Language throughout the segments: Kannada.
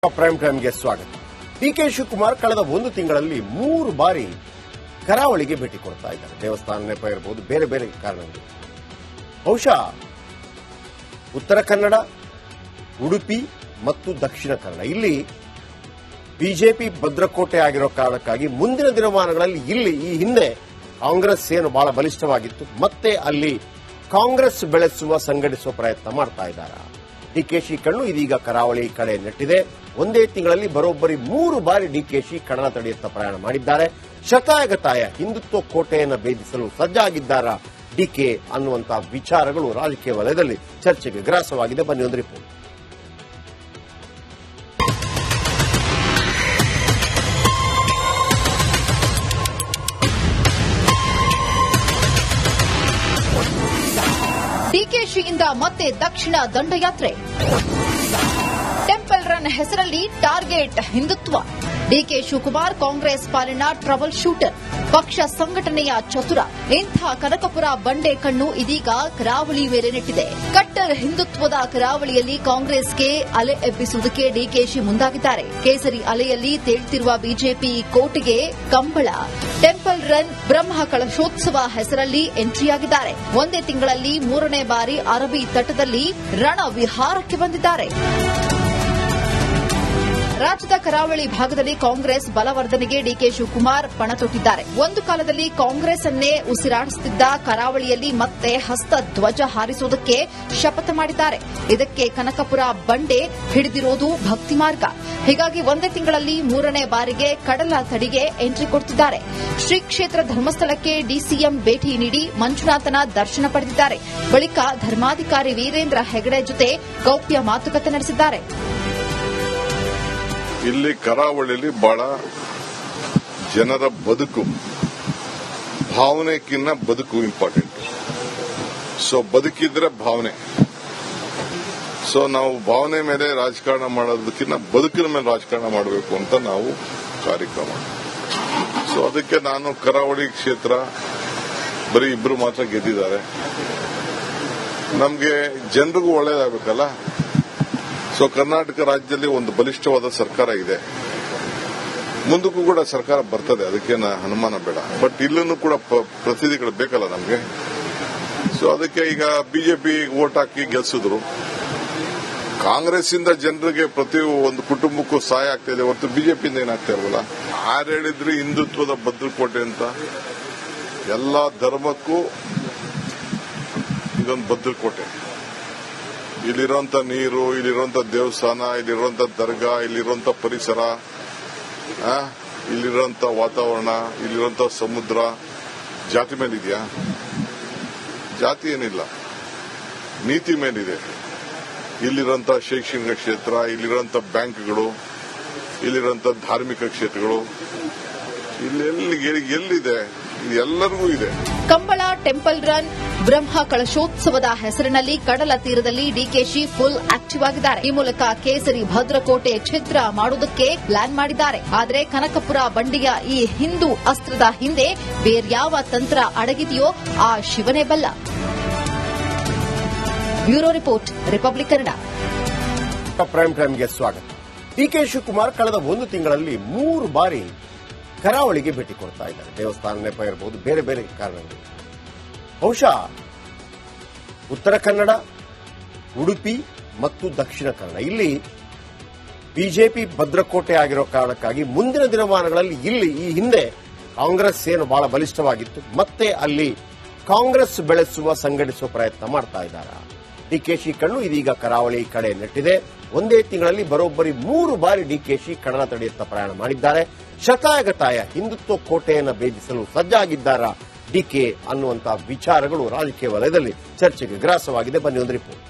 ಪ್ರೈಮ್ ಟೈಮ್ಗೆ ಸ್ವಾಗತ. ಡಿಕೆ ಶಿವಕುಮಾರ್ ಕಳೆದ ಒಂದು ತಿಂಗಳಲ್ಲಿ 3 ಬಾರಿ ಕರಾವಳಿಗೆ ಭೇಟಿ ಕೊಡ್ತಾ ಇದ್ದಾರೆ. ದೇವಸ್ಥಾನ ನೆಪ ಇರಬಹುದು, ಬೇರೆ ಬೇರೆ ಕಾರಣಗಳು. ಬಹುಶಃ ಉತ್ತರ ಕನ್ನಡ, ಉಡುಪಿ ಮತ್ತು ದಕ್ಷಿಣ ಕನ್ನಡ ಇಲ್ಲಿ ಬಿಜೆಪಿ ಭದ್ರಕೋಟೆ ಆಗಿರೋ ಕಾರಣಕ್ಕಾಗಿ ಮುಂದಿನ ದಿನಮಾನಗಳಲ್ಲಿ ಇಲ್ಲಿ ಈ ಹಿಂದೆ ಕಾಂಗ್ರೆಸ್ ಏನು ಬಹಳ ಬಲಿಷ್ಠವಾಗಿತ್ತು, ಮತ್ತೆ ಅಲ್ಲಿ ಕಾಂಗ್ರೆಸ್ ಬೆಳೆಸುವ ಸಂಘಟಿಸುವ ಪ್ರಯತ್ನ ಮಾಡ್ತಾ ಇದ್ದಾರೆ. ಡಿಕೆಶಿ ಕಣ್ಣು ಇದೀಗ ಕರಾವಳಿ ಕಡೆ ನೆಟ್ಟಿದೆ. ಒಂದೇ ತಿಂಗಳಲ್ಲಿ ಬರೋಬ್ಬರಿ 3 ಬಾರಿ ಡಿಕೆಶಿ ಕಡಲ ತಡೆಯತ್ತ ಪ್ರಯಾಣ ಮಾಡಿದ್ದಾರೆ. ಶತಾಯಗತಾಯ ಹಿಂದುತ್ವ ಕೋಟೆಯನ್ನು ಭೇದಿಸಲು ಸಜ್ಜಾಗಿದ್ದಾರಾ ಡಿಕೆ ಅನ್ನುವಂತಹ ವಿಚಾರಗಳು ರಾಜಕೀಯ ವಲಯದಲ್ಲಿ ಚರ್ಚೆಗೆ ಗ್ರಾಸವಾಗಿದೆ. ಬನ್ನಿ ಒಂದು ರಿಪೋರ್ಟ್. ಡಿಕೆಶಿಯಿಂದ ಮತ್ತೆ ದಕ್ಷಿಣ ದಂಡಯಾತ್ರೆ. ಟೆಂಪಲ್ ರನ್ ಹೆಸರಲ್ಲಿ ಟಾರ್ಗೆಟ್ ಹಿಂದುತ್ವ. ಡಿಕೆ ಶಿವಕುಮಾರ್ ಕಾಂಗ್ರೆಸ್ ಪಾಲಿನ ಟ್ರಬಲ್ ಶೂಟರ್, ಪಕ್ಷ ಸಂಘಟನೆಯ ಚತುರ. ಇಂಥ ಕನಕಪುರ ಬಂಡೆ ಕಣ್ಣು ಇದೀಗ ಕರಾವಳಿ ಮೇಲೆ ನೆಟ್ಟಿದೆ. ಕಟ್ಟರ್ ಹಿಂದುತ್ವದ ಕರಾವಳಿಯಲ್ಲಿ ಕಾಂಗ್ರೆಸ್ಗೆ ಅಲೆ ಎಬ್ಬಿಸುವುದಕ್ಕೆ ಡಿಕೆಶಿ ಮುಂದಾಗಿದ್ದಾರೆ. ಕೇಸರಿ ಅಲೆಯಲ್ಲಿ ತೇಳ್ತಿರುವ ಬಿಜೆಪಿ ಕೋಟೆಗೆ ಕಂಬಳ. ಟೆಂಪಲ್ ರನ್ ಬ್ರಹ್ಮ ಕಳಶೋತ್ಸವ ಹೆಸರಲ್ಲಿ ಎಂಟ್ರಿಯಾಗಿದ್ದಾರೆ. ಒಂದೇ ತಿಂಗಳಲ್ಲಿ 3ನೇ ಬಾರಿ ಅರಬ್ಬಿ ತಟದಲ್ಲಿ ರಣ ವಿಹಾರಕ್ಕೆ ಬಂದಿದ್ದಾರೆ. ರಾಜ್ಯದ ಕರಾವಳಿ ಭಾಗದಲ್ಲಿ ಕಾಂಗ್ರೆಸ್ ಬಲವರ್ಧನೆಗೆ ಡಿಕೆ ಶಿವಕುಮಾರ್ ಪಣ ತೊಟ್ಟಿದ್ದಾರೆ. ಒಂದು ಕಾಲದಲ್ಲಿ ಕಾಂಗ್ರೆಸ್ ಅನ್ನೇ ಉಸಿರಾಡಿಸುತ್ತಿದ್ದ ಕರಾವಳಿಯಲ್ಲಿ ಮತ್ತೆ ಹಸ್ತ ಧ್ವಜ ಹಾರಿಸುವುದಕ್ಕೆ ಶಪಥ ಮಾಡಿದ್ದಾರೆ. ಇದಕ್ಕೆ ಕನಕಪುರ ಬಂಡೆ ಹಿಡಿದಿರೋದು ಭಕ್ತಿ ಮಾರ್ಗ. ಹೀಗಾಗಿ ಒಂದೇ ತಿಂಗಳಲ್ಲಿ 3ನೇ ಬಾರಿಗೆ ಕಡಲ ತಡಿಗೆ ಎಂಟ್ರಿ ಕೊಡುತ್ತಿದ್ದಾರೆ. ಶ್ರೀ ಕ್ಷೇತ್ರ ಧರ್ಮಸ್ಥಳಕ್ಕೆ ಡಿಸಿಎಂ ಭೇಟಿ ನೀಡಿ ಮಂಜುನಾಥನ ದರ್ಶನ ಪಡೆದಿದ್ದಾರೆ. ಬಳಿಕ ಧರ್ಮಾಧಿಕಾರಿ ವೀರೇಂದ್ರ ಹೆಗಡೆ ಜೊತೆ ಗೌಪ್ಯ ಮಾತುಕತೆ ನಡೆಸಿದ್ದಾರೆ. ಇಲ್ಲಿ ಕರಾವಳಿಯಲ್ಲಿ ಬಹಳ ಜನರ ಬದುಕು, ಭಾವನೆಗಿನ್ನ ಬದುಕು ಇಂಪಾರ್ಟೆಂಟ್. ಸೊ ಬದುಕಿದ್ರೆ ಭಾವನೆ. ಸೊ ನಾವು ಭಾವನೆ ಮೇಲೆ ರಾಜಕಾರಣ ಮಾಡೋದಕ್ಕಿಂತ ಬದುಕಿನ ಮೇಲೆ ರಾಜಕಾರಣ ಮಾಡಬೇಕು ಅಂತ ನಾವು ಕಾರ್ಯಕ್ರಮ. ಸೊ ಅದಕ್ಕೆ ನಾನು ಕರಾವಳಿ ಕ್ಷೇತ್ರ ಬರೀ 2 ಮಾತ್ರ ಗೆದ್ದಿದ್ದಾರೆ. ನಮಗೆ ಜನರಿಗೂ ಒಳ್ಳೇದಾಗಬೇಕಲ್ಲ. ಸೊ ಕರ್ನಾಟಕ ರಾಜ್ಯದಲ್ಲಿ ಒಂದು ಬಲಿಷ್ಠವಾದ ಸರ್ಕಾರ ಇದೆ. ಮುಂದಕ್ಕೂ ಕೂಡ ಸರ್ಕಾರ ಬರ್ತದೆ, ಅದಕ್ಕೇನು ಅನುಮಾನ ಬೇಡ. ಬಟ್ ಇಲ್ಲೂ ಕೂಡ ಪ್ರತಿನಿಧಿಗಳು ಬೇಕಲ್ಲ ನಮಗೆ. ಸೊ ಅದಕ್ಕೆ ಈಗ ಬಿಜೆಪಿ ವೋಟ್ ಹಾಕಿ ಗೆಲ್ಸಿದ್ರು. ಕಾಂಗ್ರೆಸ್ ಇಂದ ಜನರಿಗೆ ಪ್ರತಿ ಒಂದು ಕುಟುಂಬಕ್ಕೂ ಸಹಾಯ ಆಗ್ತಾ ಇದೆ ಹೊರತು ಬಿಜೆಪಿಯಿಂದ ಏನಾಗ್ತಾ ಇಲ್ವಲ್ಲ. ಯಾರು ಹೇಳಿದ್ರಿ ಹಿಂದುತ್ವದ ಭದ್ರಕೋಟೆ ಅಂತ? ಎಲ್ಲಾ ಧರ್ಮಕ್ಕೂ ಇದೊಂದು ಭದ್ರಕೋಟೆ. ಇಲ್ಲಿರುವಂತ ನೀರು, ಇಲ್ಲಿರುವಂತ ದೇವಸ್ಥಾನ, ಇಲ್ಲಿರುವಂತ ದರ್ಗಾ, ಇಲ್ಲಿರುವಂತ ಪರಿಸರ, ಇಲ್ಲಿರುವಂತ ವಾತಾವರಣ, ಇಲ್ಲಿರುವಂತ ಸಮುದ್ರ ಜಾತಿ ಮೇಲಿದೆಯಾ? ಜಾತಿ ಏನಿಲ್ಲ, ನೀತಿ ಮೇಲಿದೆ. ಇಲ್ಲಿರುವಂತ ಶೈಕ್ಷಣಿಕ ಕ್ಷೇತ್ರ, ಇಲ್ಲಿರುವಂತ ಬ್ಯಾಂಕ್ಗಳು, ಇಲ್ಲಿರುವಂತ ಧಾರ್ಮಿಕ ಕ್ಷೇತ್ರಗಳು, ಎಲ್ಲಿದೆ? ಎಲ್ಲರಿಗೂ ಇದೆ. ಕಂಬಳ, ಟೆಂಪಲ್ ರನ್, ಬ್ರಹ್ಮ ಕಳಶೋತ್ಸವದ ಹೆಸರಿನಲ್ಲಿ ಕಡಲ ತೀರದಲ್ಲಿ ಡಿಕೆಶಿ ಫುಲ್ ಆಕ್ಟಿವ್ ಆಗಿದ್ದಾರೆ. ಈ ಮೂಲಕ ಕೇಸರಿ ಭದ್ರಕೋಟೆ ಛಿದ್ರ ಮಾಡುವುದಕ್ಕೆ ಪ್ಲಾನ್ ಮಾಡಿದ್ದಾರೆ. ಆದರೆ ಕನಕಪುರ ಬಂಡೆಯ ಈ ಹಿಂದೂ ಅಸ್ತ್ರದ ಹಿಂದೆ ಬೇರ್ಯಾವ ತಂತ್ರ ಅಡಗಿದೆಯೋ ಆ ಶಿವನೇ ಬಲ್ಲ. Bureau report, republic Kannada. Prime ಟೈಮ್ಗೆ ಸ್ವಾಗತ. ಡಿಕೆ ಶಿವಕುಮಾರ್ ಕಳೆದ ಒಂದು ತಿಂಗಳಲ್ಲಿ 3 ಬಾರಿ ಕರಾವಳಿಗೆ ಭೇಟಿ ಕೊಡ್ತಾ ಇದ್ದಾರೆ. ದೇವಸ್ಥಾನ ನೆಪ ಇರಬಹುದು, ಬೇರೆ ಬೇರೆ ಕಾರಣಗಳು. ಬಹುಶಃ ಉತ್ತರ ಕನ್ನಡ, ಉಡುಪಿ ಮತ್ತು ದಕ್ಷಿಣ ಕನ್ನಡ ಇಲ್ಲಿ ಬಿಜೆಪಿ ಭದ್ರಕೋಟೆ ಆಗಿರೋ ಕಾರಣಕ್ಕಾಗಿ ಮುಂದಿನ ದಿನಮಾನಗಳಲ್ಲಿ ಇಲ್ಲಿ ಈ ಹಿಂದೆ ಕಾಂಗ್ರೆಸ್ ಏನು ಬಹಳ ಬಲಿಷ್ಠವಾಗಿತ್ತು, ಮತ್ತೆ ಅಲ್ಲಿ ಕಾಂಗ್ರೆಸ್ ಬೆಳೆಸುವ ಸಂಘಟಿಸುವ ಪ್ರಯತ್ನ ಮಾಡ್ತಾ ಇದ್ದಾರೆ. ಡಿಕೆಶಿ ಕಣ್ಣು ಇದೀಗ ಕರಾವಳಿ ಕಡೆ ನೆಟ್ಟಿದೆ. ಒಂದೇ ತಿಂಗಳಲ್ಲಿ ಬರೋಬ್ಬರಿ 3 ಬಾರಿ ಡಿಕೆಶಿ ಕಡಲ ತಡೆಯತ್ತ ಪ್ರಯಾಣ ಮಾಡಿದ್ದಾರೆ. ಶತಾಯಗತಾಯ ಹಿಂದುತ್ವ ಕೋಟೆಯನ್ನು ಭೇದಿಸಲು ಸಜ್ಜಾಗಿದ್ದಾರಾ ಡಿಕೆ ಅನ್ನುವಂತಹ ವಿಚಾರಗಳು ರಾಜಕೀಯ ವಲಯದಲ್ಲಿ ಚರ್ಚೆಗೆ ಗ್ರಾಸವಾಗಿದೆ. ಬನ್ನಿ ಒಂದು ರಿಪೋರ್ಟ್.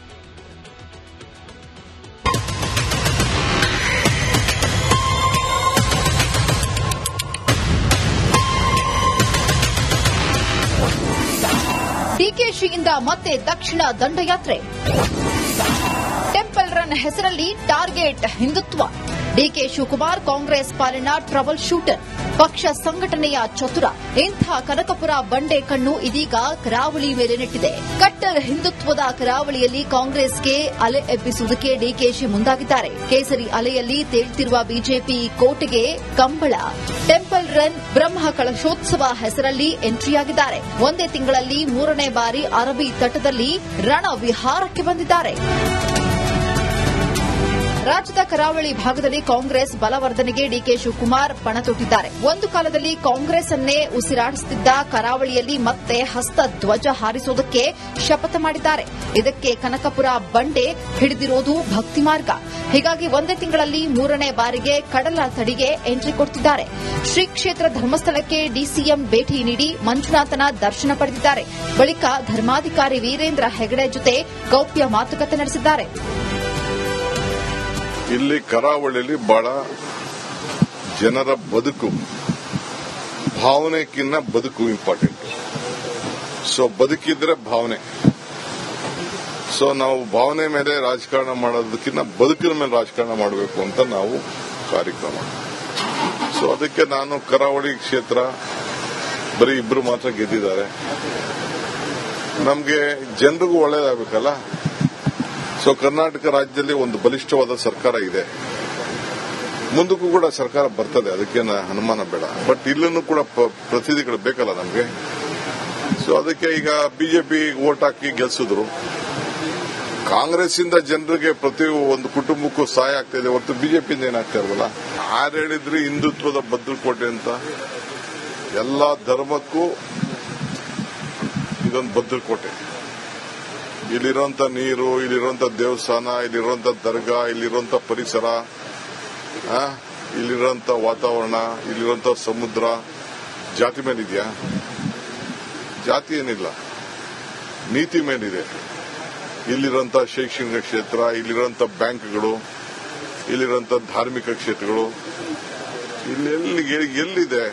ಡಿಕೆಶಿಯಿಂದ ಮತ್ತೆ ದಕ್ಷಿಣ ದಂಡಯಾತ್ರೆ. ಟೆಂಪಲ್ ರನ್ ಹೆಸರಲ್ಲಿ ಟಾರ್ಗೆಟ್ ಹಿಂದುತ್ವ. ಡಿಕೆ ಶಿವಕುಮಾರ್ ಕಾಂಗ್ರೆಸ್ ಪಾಲಿನ ಟ್ರಬಲ್ ಶೂಟರ್, ಪಕ್ಷ ಸಂಘಟನೆಯ ಚತುರ. ಇಂಥ ಕನಕಪುರ ಬಂಡೆ ಕಣ್ಣು ಇದೀಗ ಕರಾವಳಿ ಮೇಲೆ ನೆಟ್ಟಿದೆ. ಕಟ್ಟರ್ ಹಿಂದುತ್ವದ ಕರಾವಳಿಯಲ್ಲಿ ಕಾಂಗ್ರೆಸ್ಗೆ ಅಲೆ ಎಬ್ಬಿಸುವುದಕ್ಕೆ ಡಿಕೆಶಿ ಮುಂದಾಗಿದ್ದಾರೆ. ಕೇಸರಿ ಅಲೆಯಲ್ಲಿ ತೇಲ್ತಿರುವ ಬಿಜೆಪಿ ಕೋಟೆಗೆ ಕಂಬಳ, ಟೆಂಪಲ್ ರನ್, ಬ್ರಹ್ಮ ಕಳಶೋತ್ಸವ ಹೆಸರಲ್ಲಿ ಎಂಟ್ರಿಯಾಗಿದ್ದಾರೆ. ಒಂದೇ ತಿಂಗಳಲ್ಲಿ 3ನೇ ಬಾರಿ ಅರಬ್ಬಿ ತಟದಲ್ಲಿ ರಣ ವಿಹಾರಕ್ಕೆ ಬಂದಿದ್ದಾರೆ. ರಾಜ್ಯದ ಕರಾವಳಿ ಭಾಗದಲ್ಲಿ ಕಾಂಗ್ರೆಸ್ ಬಲವರ್ಧನೆಗೆ ಡಿಕೆ ಶಿವಕುಮಾರ್ ಪಣ ತೊಟ್ಟಿದ್ದಾರೆ. ಒಂದು ಕಾಲದಲ್ಲಿ ಕಾಂಗ್ರೆಸ್ ಅನ್ನೇ ಉಸಿರಾಡಿಸುತ್ತಿದ್ದ ಕರಾವಳಿಯಲ್ಲಿ ಮತ್ತೆ ಹಸ್ತ ಧ್ವಜ ಹಾರಿಸುವುದಕ್ಕೆ ಶಪಥ ಮಾಡಿದ್ದಾರೆ. ಇದಕ್ಕೆ ಕನಕಪುರ ಬಂಡೆ ಹಿಡಿದಿರೋದು ಭಕ್ತಿ ಮಾರ್ಗ. ಹೀಗಾಗಿ ಒಂದೇ ತಿಂಗಳಲ್ಲಿ 3ನೇ ಬಾರಿಗೆ ಕಡಲ ತಡಿಗೆ ಎಂಟ್ರಿ ಕೊಡ್ತಿದ್ದಾರೆ. ಶ್ರೀ ಕ್ಷೇತ್ರ ಧರ್ಮಸ್ಥಳಕ್ಕೆ ಡಿಸಿಎಂ ಭೇಟಿ ನೀಡಿ ಮಂಜುನಾಥನ ದರ್ಶನ ಪಡೆದಿದ್ದಾರೆ. ಬಳಿಕ ಧರ್ಮಾಧಿಕಾರಿ ವೀರೇಂದ್ರ ಹೆಗಡೆ ಜೊತೆ ಗೌಪ್ಯ ಮಾತುಕತೆ ನಡೆಸಿದ್ದಾರೆ. ಇಲ್ಲಿ ಕರಾವಳಿಯಲ್ಲಿ ಬಹಳ ಜನರ ಬದುಕು, ಭಾವನೆಗಿನ್ನ ಬದುಕು ಇಂಪಾರ್ಟೆಂಟ್. ಸೊ ಬದುಕಿದ್ರೆ ಭಾವನೆ. ಸೊ ನಾವು ಭಾವನೆ ಮೇಲೆ ರಾಜಕಾರಣ ಮಾಡೋದಕ್ಕಿಂತ ಬದುಕಿನ ಮೇಲೆ ರಾಜಕಾರಣ ಮಾಡಬೇಕು ಅಂತ ನಾವು ಕಾರ್ಯಕ್ರಮ. ಸೊ ಅದಕ್ಕೆ ನಾನು ಕರಾವಳಿ ಕ್ಷೇತ್ರ ಬರೀ ಇಬ್ರು ಮಾತ್ರ ಗೆದ್ದಿದ್ದಾರೆ. ನಮಗೆ ಜನರಿಗೂ ಒಳ್ಳೇದಾಗಬೇಕಲ್ಲ. ಸೊ ಕರ್ನಾಟಕ ರಾಜ್ಯದಲ್ಲಿ ಒಂದು ಬಲಿಷ್ಠವಾದ ಸರ್ಕಾರ ಇದೆ. ಮುಂದಕ್ಕೂ ಕೂಡ ಸರ್ಕಾರ ಬರ್ತದೆ, ಅದಕ್ಕೇನು ಅನುಮಾನ ಬೇಡ. ಬಟ್ ಇಲ್ಲೂ ಕೂಡ ಪ್ರತಿನಿಧಿಗಳು ಬೇಕಲ್ಲ ನಮಗೆ. ಸೊ ಅದಕ್ಕೆ ಈಗ ಬಿಜೆಪಿ ವೋಟ್ ಹಾಕಿ ಗೆಲ್ಸಿದ್ರು. ಕಾಂಗ್ರೆಸ್ ಇಂದ ಜನರಿಗೆ ಪ್ರತಿ ಒಂದು ಕುಟುಂಬಕ್ಕೂ ಸಹಾಯ ಆಗ್ತಾ ಇದೆ ಹೊರತು ಬಿಜೆಪಿಯಿಂದ ಏನಾಗ್ತಾ ಇರಲ್ಲ. ಯಾರು ಹೇಳಿದ್ರಿ ಹಿಂದುತ್ವದ ಭದ್ರಕೋಟೆ ಅಂತ? ಎಲ್ಲಾ ಧರ್ಮಕ್ಕೂ ಇದೊಂದು ಭದ್ರಕೋಟೆ. ಇಲ್ಲಿರುವಂತ ನೀರು, ಇಲ್ಲಿರುವಂತ ದೇವಸ್ಥಾನ, ಇಲ್ಲಿರುವಂತ ದರ್ಗಾ, ಇಲ್ಲಿರುವಂತ ಪರಿಸರ, ಇಲ್ಲಿರುವಂತ ವಾತಾವರಣ, ಇಲ್ಲಿರುವಂತ ಸಮುದ್ರ ಜಾತಿ ಮೇಲಿದೆಯಾ? ಜಾತಿ ಏನಿಲ್ಲ, ನೀತಿ ಮೇಲಿದೆ. ಇಲ್ಲಿರುವಂತ ಶೈಕ್ಷಣಿಕ ಕ್ಷೇತ್ರ, ಇಲ್ಲಿರುವಂತ ಬ್ಯಾಂಕ್ಗಳು, ಇಲ್ಲಿರುವಂತ ಧಾರ್ಮಿಕ ಕ್ಷೇತ್ರಗಳು, ಎಲ್ಲಿದೆ?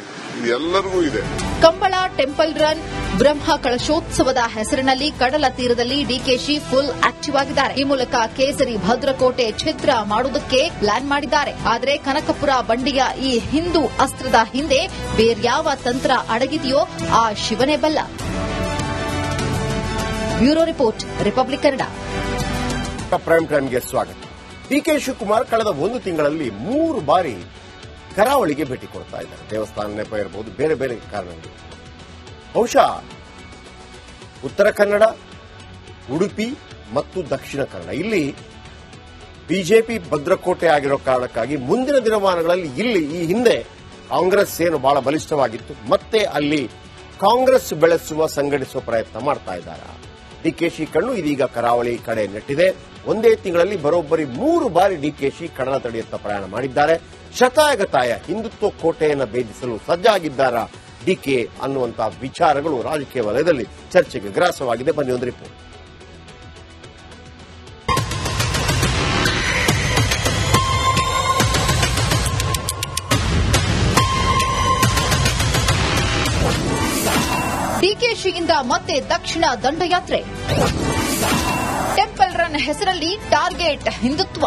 ಎಲ್ಲರಿಗೂ ಇದೆ. ಕಂಬಳ, ಟೆಂಪಲ್ ರನ್, ಬ್ರಹ್ಮ ಕಳಶೋತ್ಸವದ ಹೆಸರಿನಲ್ಲಿ ಕಡಲ ತೀರದಲ್ಲಿ ಡಿಕೆಶಿ ಫುಲ್ ಆಕ್ಟಿವ್ ಆಗಿದ್ದಾರೆ. ಈ ಮೂಲಕ ಕೇಸರಿ ಭದ್ರಕೋಟೆ ಛಿದ್ರ ಮಾಡುವುದಕ್ಕೆ ಪ್ಲಾನ್ ಮಾಡಿದ್ದಾರೆ. ಆದರೆ ಕನಕಪುರ ಬಂಡೆಯ ಈ ಹಿಂದೂ ಅಸ್ತ್ರದ ಹಿಂದೆ ಬೇರ್ಯಾವ ತಂತ್ರ ಅಡಗಿದೆಯೋ ಆ ಶಿವನೇ ಬಲ್ಲ. Bureau report, republic Kannada. Prime ಟೈಮ್ಗೆ ಸ್ವಾಗತ. ಡಿಕೆ ಶಿವಕುಮಾರ್ ಕಳೆದ ಒಂದು ತಿಂಗಳಲ್ಲಿ 3 ಬಾರಿ ಕರಾವಳಿಗೆ ಭೇಟಿ ಕೊಡ್ತಾ ಇದ್ದಾರೆ. ದೇವಸ್ಥಾನ ನೆಪ ಇರಬಹುದು, ಬೇರೆ ಬೇರೆ ಕಾರಣಗಳು. ಬಹುಶಃ ಉತ್ತರ ಕನ್ನಡ, ಉಡುಪಿ ಮತ್ತು ದಕ್ಷಿಣ ಕನ್ನಡ ಇಲ್ಲಿ ಬಿಜೆಪಿ ಭದ್ರಕೋಟೆ ಆಗಿರೋ ಕಾರಣಕ್ಕಾಗಿ ಮುಂದಿನ ದಿನಮಾನಗಳಲ್ಲಿ ಇಲ್ಲಿ ಈ ಹಿಂದೆ ಕಾಂಗ್ರೆಸ್ ಏನು ಬಹಳ ಬಲಿಷ್ಠವಾಗಿತ್ತು, ಮತ್ತೆ ಅಲ್ಲಿ ಕಾಂಗ್ರೆಸ್ ಬೆಳೆಸುವ ಸಂಘಟಿಸುವ ಪ್ರಯತ್ನ ಮಾಡ್ತಾ ಇದ್ದಾರೆ. ಡಿಕೆಶಿ ಕಣ್ಣು ಇದೀಗ ಕರಾವಳಿ ಕಡೆ ನೆಟ್ಟಿದೆ. ಒಂದೇ ತಿಂಗಳಲ್ಲಿ ಬರೋಬ್ಬರಿ 3 ಬಾರಿ ಡಿಕೆಶಿ ಕಡಲ ತಡಿಯತ್ತ ಪ್ರಯಾಣ ಮಾಡಿದ್ದಾರೆ. ಶತಾಯಗತಾಯ ಹಿಂದುತ್ವ ಕೋಟೆಯನ್ನು ಭೇದಿಸಲು ಸಜ್ಜಾಗಿದ್ದಾರಾ ಡಿಕೆ ಅನ್ನುವಂತಹ ವಿಚಾರಗಳು ರಾಜಕೀಯ ವಲಯದಲ್ಲಿ ಚರ್ಚೆಗೆ ಗ್ರಾಸವಾಗಿದೆ. ಬನ್ನಿ ಒಂದು ರಿಪೋರ್ಟ್. ಡಿಕೆಶಿಯಿಂದ ಮತ್ತೆ ದಕ್ಷಿಣ ದಂಡಯಾತ್ರೆ. ಟೆಂಪಲ್ ರನ್ ಹೆಸರಲ್ಲಿ ಟಾರ್ಗೆಟ್ ಹಿಂದುತ್ವ.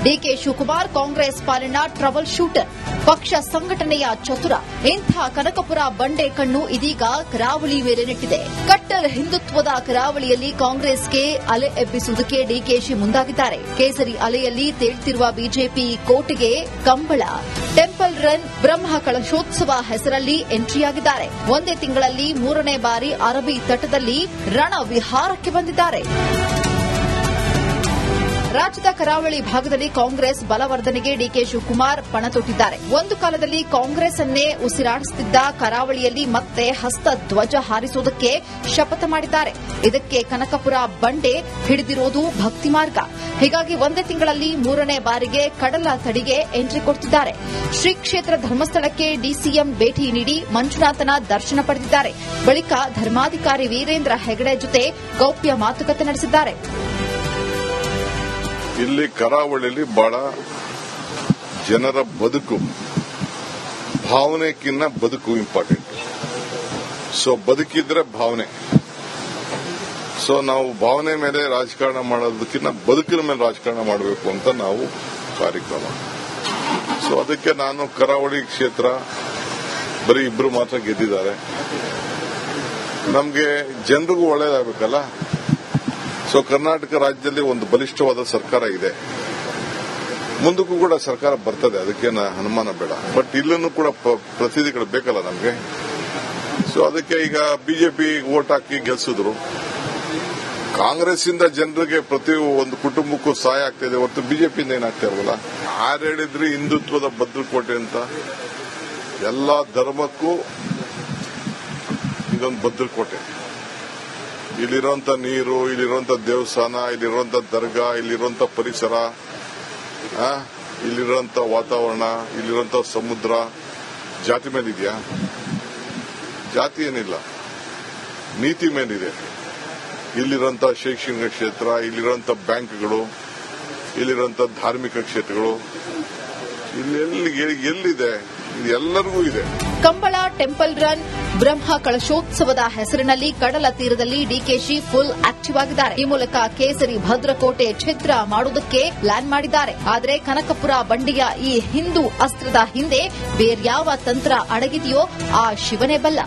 ಡಿಕೆ ಶಿವಕುಮಾರ್ ಕಾಂಗ್ರೆಸ್ ಪಾಲಿನ ಟ್ರಬಲ್ ಶೂಟರ್, ಪಕ್ಷ ಸಂಘಟನೆಯ ಚತುರ. ಇಂಥ ಕನಕಪುರ ಬಂಡೆ ಕಣ್ಣು ಇದೀಗ ಕರಾವಳಿ ಮೇಲೆ ನೆಟ್ಟಿದೆ. ಕಟ್ಟರ್ ಹಿಂದುತ್ವದ ಕರಾವಳಿಯಲ್ಲಿ ಕಾಂಗ್ರೆಸ್ಗೆ ಅಲೆ ಎಬ್ಬಿಸುವುದಕ್ಕೆ ಡಿಕೆಶಿ ಮುಂದಾಗಿದ್ದಾರೆ. ಕೇಸರಿ ಅಲೆಯಲ್ಲಿ ತೇಲ್ತಿರುವ ಬಿಜೆಪಿ ಕೋಟೆಗೆ ಕಂಬಳ, ಟೆಂಪಲ್ ರನ್, ಬ್ರಹ್ಮ ಕಳಶೋತ್ಸವ ಹೆಸರಲ್ಲಿ ಎಂಟ್ರಿಯಾಗಿದ್ದಾರೆ. ಒಂದೇ ತಿಂಗಳಲ್ಲಿ 3ನೇ ಬಾರಿ ಅರಬ್ಬಿ ತಟದಲ್ಲಿ ರಣ ವಿಹಾರಕ್ಕೆ ಬಂದಿದ್ದಾರೆ. ರಾಜ್ಯದ ಕರಾವಳಿ ಭಾಗದಲ್ಲಿ ಕಾಂಗ್ರೆಸ್ ಬಲವರ್ಧನೆಗೆ ಡಿಕೆ ಶಿವಕುಮಾರ್ ಪಣ ತೊಟ್ಟಿದ್ದಾರೆ. ಒಂದು ಕಾಲದಲ್ಲಿ ಕಾಂಗ್ರೆಸ್ ಅನ್ನೇ ಉಸಿರಾಡಿಸುತ್ತಿದ್ದ ಕರಾವಳಿಯಲ್ಲಿ ಮತ್ತೆ ಹಸ್ತ ಧ್ವಜ ಹಾರಿಸುವುದಕ್ಕೆ ಶಪಥ ಮಾಡಿದ್ದಾರೆ. ಇದಕ್ಕೆ ಕನಕಪುರ ಬಂಡೆ ಹಿಡಿದಿರೋದು ಭಕ್ತಿ ಮಾರ್ಗ. ಹೀಗಾಗಿ ಒಂದೇ ತಿಂಗಳಲ್ಲಿ 3ನೇ ಬಾರಿಗೆ ಕಡಲ ತಡಿಗೆ ಎಂಟ್ರಿ ಕೊಡ್ತಿದ್ದಾರೆ. ಶ್ರೀ ಕ್ಷೇತ್ರ ಧರ್ಮಸ್ಥಳಕ್ಕೆ ಡಿಸಿಎಂ ಭೇಟಿ ನೀಡಿ ಮಂಜುನಾಥನ ದರ್ಶನ ಪಡೆದಿದ್ದಾರೆ. ಬಳಿಕ ಧರ್ಮಾಧಿಕಾರಿ ವೀರೇಂದ್ರ ಹೆಗಡೆ ಜೊತೆ ಗೌಪ್ಯ ಮಾತುಕತೆ ನಡೆಸಿದ್ದಾರೆ. ಇಲ್ಲಿ ಕರಾವಳಿಯಲ್ಲಿ ಬಹಳ ಜನರ ಬದುಕು, ಭಾವನೆಗಿನ್ನ ಬದುಕು ಇಂಪಾರ್ಟೆಂಟ್. ಸೊ ಬದುಕಿದ್ರೆ ಭಾವನೆ. ಸೊ ನಾವು ಭಾವನೆ ಮೇಲೆ ರಾಜಕಾರಣ ಮಾಡೋದಕ್ಕಿಂತ ಬದುಕಿನ ಮೇಲೆ ರಾಜಕಾರಣ ಮಾಡಬೇಕು ಅಂತ ನಾವು ಕಾರ್ಯಕ್ರಮ. ಸೊ ಅದಕ್ಕೆ ನಾನು ಕರಾವಳಿ ಕ್ಷೇತ್ರ ಬರೀ ಇಬ್ರು ಮಾತ್ರ ಗೆದ್ದಿದ್ದಾರೆ. ನಮ್ಗೆ ಜನರಿಗೂ ಒಳ್ಳೇದಾಗಬೇಕಲ್ಲ. ಸೊ ಕರ್ನಾಟಕ ರಾಜ್ಯದಲ್ಲಿ ಒಂದು ಬಲಿಷ್ಠವಾದ ಸರ್ಕಾರ ಇದೆ. ಮುಂದಕ್ಕೂ ಕೂಡ ಸರ್ಕಾರ ಬರ್ತದೆ, ಅದಕ್ಕೇನು ಅನುಮಾನ ಬೇಡ. ಬಟ್ ಇಲ್ಲೂ ಕೂಡ ಪ್ರತಿನಿಧಿಗಳು ಬೇಕಲ್ಲ ನಮ್ಗೆ. ಸೊ ಅದಕ್ಕೆ ಈಗ ಬಿಜೆಪಿ ವೋಟ್ ಹಾಕಿ ಗೆಲ್ಸಿದ್ರು. ಕಾಂಗ್ರೆಸ್ ಇಂದ ಜನರಿಗೆ ಪ್ರತಿ ಒಂದು ಕುಟುಂಬಕ್ಕೂ ಸಹಾಯ ಆಗ್ತಾ ಇದೆ ಹೊರತು ಬಿಜೆಪಿಯಿಂದ ಏನಾಗ್ತಾ ಇರಲ್ಲ. ಯಾರು ಹೇಳಿದ್ರಿ ಹಿಂದುತ್ವದ ಭದ್ರಕೋಟೆ ಅಂತ? ಎಲ್ಲಾ ಧರ್ಮಕ್ಕೂ ಇದೊಂದು ಭದ್ರಕೋಟೆ. ಇಲ್ಲಿರುವಂತ ನೀರು, ಇಲ್ಲಿರುವಂತ ದೇವಸ್ಥಾನ, ಇಲ್ಲಿರುವಂತ ದರ್ಗಾ, ಇಲ್ಲಿರುವಂತ ಪರಿಸರ, ಇಲ್ಲಿರುವಂತ ವಾತಾವರಣ, ಇಲ್ಲಿರುವಂತ ಸಮುದ್ರ ಜಾತಿ ಮೇಲಿದೆಯಾ? ಜಾತಿ ಏನಿಲ್ಲ, ನೀತಿ ಮೇಲಿದೆ. ಇಲ್ಲಿರುವಂತ ಶೈಕ್ಷಣಿಕ ಕ್ಷೇತ್ರ, ಇಲ್ಲಿರುವಂತ ಬ್ಯಾಂಕ್ಗಳು, ಇಲ್ಲಿರುವಂತ ಧಾರ್ಮಿಕ ಕ್ಷೇತ್ರಗಳು, ಎಲ್ಲಿದೆ? ಎಲ್ಲರಿಗೂ ಇದೆ. ಕಂಬಳ ಟೆಂಪಲ್ ರನ್ ಬ್ರಹ್ಮ ಕಳಶೋತ್ಸವದ ಹೆಸರಿನಲ್ಲಿ ಕಡಲ ತೀರದಲ್ಲಿ ಡಿಕೆಶಿ ಫುಲ್ ಆಕ್ಟಿವ್ ಆಗಿದ್ದಾರೆ. ಈ ಮೂಲಕ ಕೇಸರಿ ಭದ್ರಕೋಟೆ ಛಿದ್ರ ಮಾಡುವುದಕ್ಕೆ ಪ್ಲಾನ್ ಮಾಡಿದ್ದಾರೆ. ಆದರೆ ಕನಕಪುರ ಬಂಡೆಯ ಈ ಹಿಂದೂ ಅಸ್ತ್ರದ ಹಿಂದೆ ಬೇರ್ಯಾವ ತಂತ್ರ ಅಡಗಿದೆಯೋ ಆ ಶಿವನೇ ಬಲ್ಲ.